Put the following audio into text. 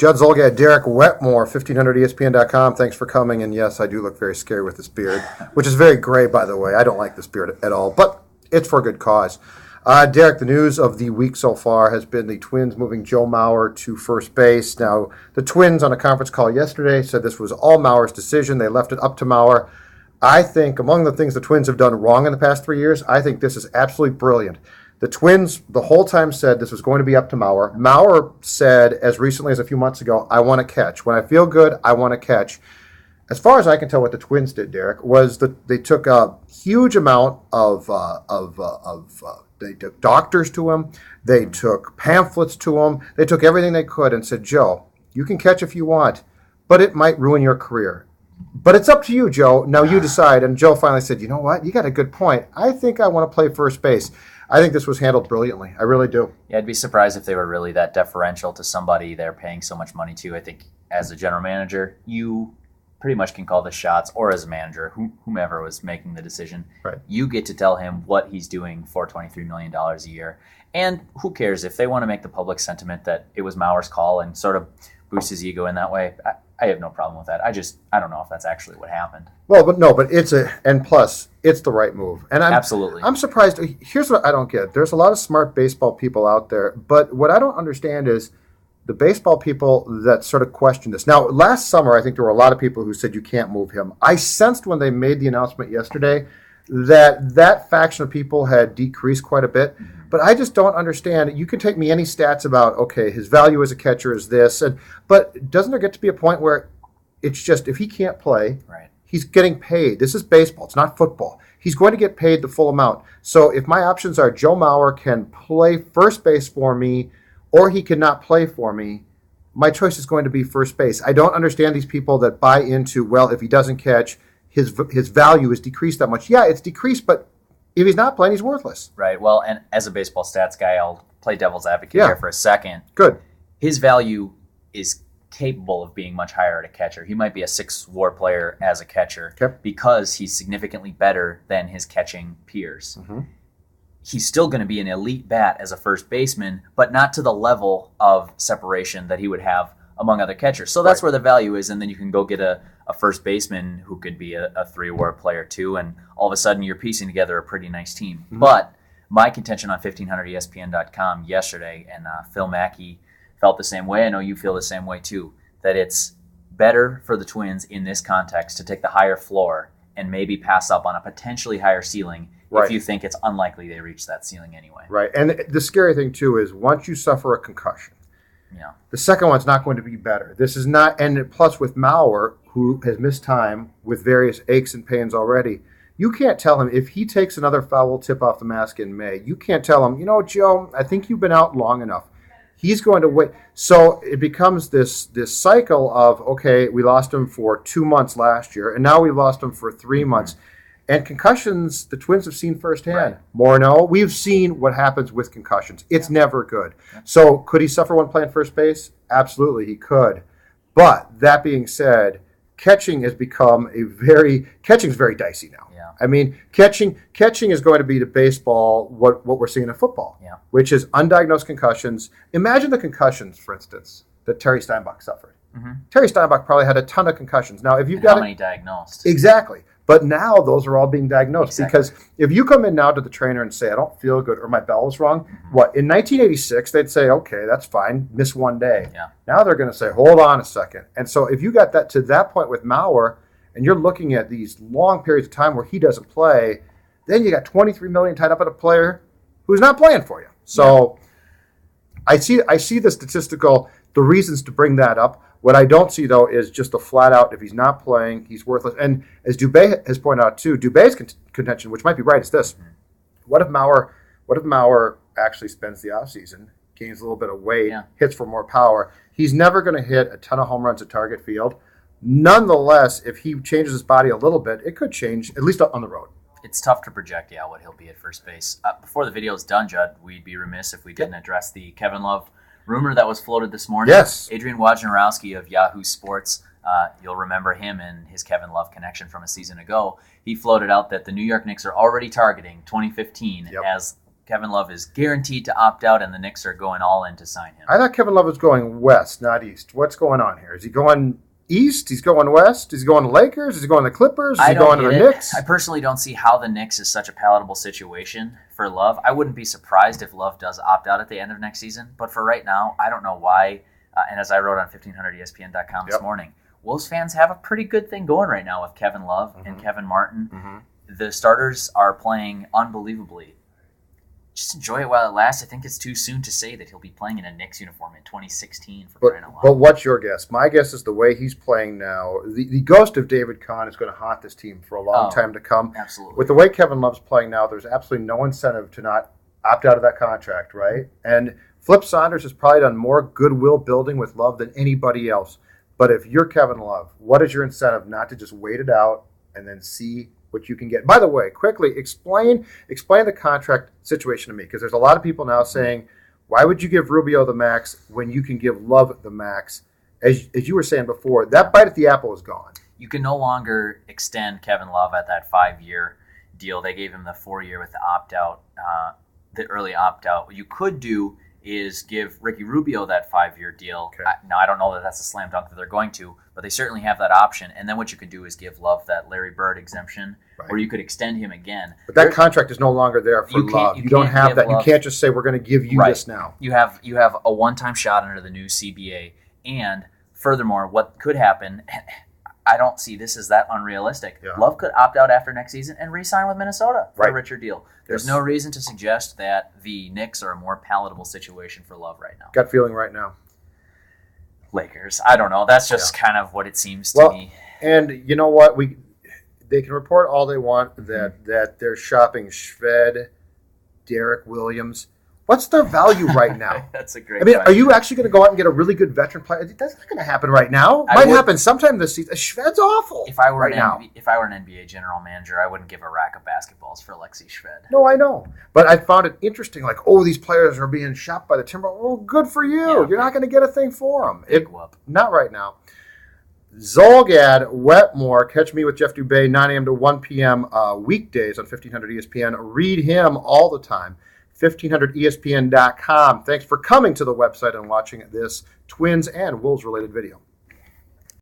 Judd Zolgad, Derek Wetmore, 1500ESPN.com. Thanks for coming. And yes, I do look very scary with this beard, which is very gray, by the way. I don't like this beard at all, but it's for a good cause. Derek, the news of the week so far has been the Twins moving Joe Mauer to first base. Now, the Twins on a conference call yesterday said this was all Mauer's decision. They left it up to Mauer. I think among the things the Twins have done wrong in the past 3 years, I think this is absolutely brilliant. The Twins the whole time said this was going to be up to Mauer. Mauer said as recently as a few months ago, I want to catch. When I feel good, I want to catch. As far as I can tell what the Twins did, Derek, was that they took a huge amount of they took doctors to him. They took pamphlets to him. They took everything they could and said, Joe, you can catch if you want, but it might ruin your career. But it's up to you, Joe. Now you decide. And Joe finally said, you know what? You got a good point. I think I want to play first base. I think this was handled brilliantly. I really do. Yeah, I'd be surprised if they were really that deferential to somebody they're paying so much money to. I think as a general manager, you pretty much can call the shots, or as a manager, whomever was making the decision. Right. You get to tell him what he's doing for $23 million a year. And who cares if they want to make the public sentiment that it was Mauer's call and sort of boost his ego in that way. I have no problem with that. I don't know if that's actually what happened. Well, but and plus, it's the right move. And Absolutely. I'm surprised. Here's what I don't get. There's a lot of smart baseball people out there, but what I don't understand is the baseball people that sort of question this. Now, last summer, I think there were a lot of people who said you can't move him. I sensed when they made the announcement yesterday that faction of people had decreased quite a bit. But I just don't understand. You can take me any stats about, okay, his value as a catcher is this, but doesn't there get to be a point where it's just if he can't play, right, he's getting paid. This is baseball. It's not football. He's going to get paid the full amount. So if my options are Joe Mauer can play first base for me or he cannot play for me, my choice is going to be first base. I don't understand these people that buy into, well, if he doesn't catch, his value is decreased that much. Yeah, it's decreased, but if he's not playing, he's worthless. Right. Well, and as a baseball stats guy, I'll play devil's advocate here for a second. Good. His value is capable of being much higher at a catcher. He might be a 6 WAR player as a catcher because he's significantly better than his catching peers. Mm-hmm. He's still going to be an elite bat as a first baseman, but not to the level of separation that he would have among other catchers. So that's where the value is, and then you can go get a first baseman who could be a 3 WAR player too, and all of a sudden you're piecing together a pretty nice team. Mm-hmm. But my contention on 1500ESPN.com yesterday, and Phil Mackey felt the same way, I know you feel the same way too, that it's better for the Twins in this context to take the higher floor and maybe pass up on a potentially higher ceiling if you think it's unlikely they reach that ceiling anyway. Right, and the scary thing too is once you suffer a concussion, the second one's not going to be better. This is not, and plus with Mauer, who has missed time with various aches and pains already, you can't tell him if he takes another foul tip off the mask in May, you can't tell him, Joe, I think you've been out long enough. He's going to wait. So it becomes this cycle of, okay, we lost him for 2 months last year, and now we lost him for 3 months. And concussions, the Twins have seen firsthand. Right. Morneau, we've seen what happens with concussions. It's never good. So could he suffer when playing first base? Absolutely, he could. But that being said, catching has become catching's very dicey now. Yeah. I mean, catching is going to be to baseball what we're seeing in football, which is undiagnosed concussions. Imagine the concussions, for instance, that Terry Steinbach suffered. Mm-hmm. Terry Steinbach probably had a ton of concussions. Now, if you've got how many diagnosed? Exactly. But now those are all being diagnosed because if you come in now to the trainer and say, I don't feel good or my bell is wrong, in 1986, they'd say, okay, that's fine, miss 1 day. Yeah. Now they're going to say, hold on a second. And so if you got that to that point with Mauer and you're looking at these long periods of time where he doesn't play, then you got $23 million tied up at a player who's not playing for you. So I see the reasons to bring that up. What I don't see, though, is just a flat out, if he's not playing, he's worthless. And as Dubé has pointed out, too, Dubé's contention, which might be right, is this. What if Mauer actually spends the offseason, gains a little bit of weight, hits for more power? He's never going to hit a ton of home runs at Target Field. Nonetheless, if he changes his body a little bit, it could change, at least on the road. It's tough to project, what he'll be at first base. Before the video is done, Judd, we'd be remiss if we didn't address the Kevin Love rumor that was floated this morning. Yes. Adrian Wojnarowski of Yahoo Sports, you'll remember him and his Kevin Love connection from a season ago. He floated out that the New York Knicks are already targeting 2015 as Kevin Love is guaranteed to opt out, and the Knicks are going all in to sign him. I thought Kevin Love was going west, not east. What's going on here? Is he going east? He's going west? Is he going to Lakers? Is he going to the Clippers? Is he going to the Knicks? I personally don't see how the Knicks is such a palatable situation for Love. I wouldn't be surprised if Love does opt out at the end of next season, but for right now, I don't know why. And as I wrote on 1500ESPN.com this morning, Wolves fans have a pretty good thing going right now with Kevin Love and Kevin Martin. The starters are playing unbelievably. Just enjoy it while it lasts. I think it's too soon to say that he'll be playing in a Knicks uniform in 2016 for crying out loud. But what's your guess? My guess is the way he's playing now, the ghost of David Kahn is going to haunt this team for a long time to come. Absolutely. With the way Kevin Love's playing now, there's absolutely no incentive to not opt out of that contract, right? And Flip Saunders has probably done more goodwill building with Love than anybody else. But if you're Kevin Love, what is your incentive not to just wait it out and then see what you can get? By the way, quickly, explain the contract situation to me, because there's a lot of people now saying, why would you give Rubio the max when you can give Love the max? As you were saying before, that bite at the apple is gone. You can no longer extend Kevin Love at that 5-year deal. They gave him the 4-year with the opt-out, the early opt-out. What you could do is give Ricky Rubio that 5-year deal. Okay. Now, I don't know that that's a slam dunk that they're going to, but they certainly have that option. And then what you could do is give Love that Larry Bird exemption, where you could extend him again. But that contract is no longer there for Love. You don't have that. You can't just say, we're going to give you this now. You have a one-time shot under the new CBA. And furthermore, what could happen, I don't see this as that unrealistic. Yeah. Love could opt out after next season and re-sign with Minnesota for a richer deal. There's no reason to suggest that the Knicks are a more palatable situation for Love right now. Gut feeling right now. Lakers. I don't know. That's just kind of what it seems to me. And you know what? They can report all they want that they're shopping Shved, Derek Williams. What's their value right now? That's a great question. Are you actually going to go out and get a really good veteran player? That's not going to happen right now. Might happen sometime this season. Shved's awful. If I were an NBA general manager, I wouldn't give a rack of basketballs for Alexei Shved. No, I know. But I found it interesting. Like, these players are being shopped by the Timberwolves. Well, good for you. Yeah. You're not going to get a thing for them. Not right now. Zolgad Wetmore. Catch me with Jeff Dubay, 9 a.m. to 1 p.m. Weekdays on 1500 ESPN. Read him all the time. 1500ESPN.com. Thanks for coming to the website and watching this Twins and Wolves-related video.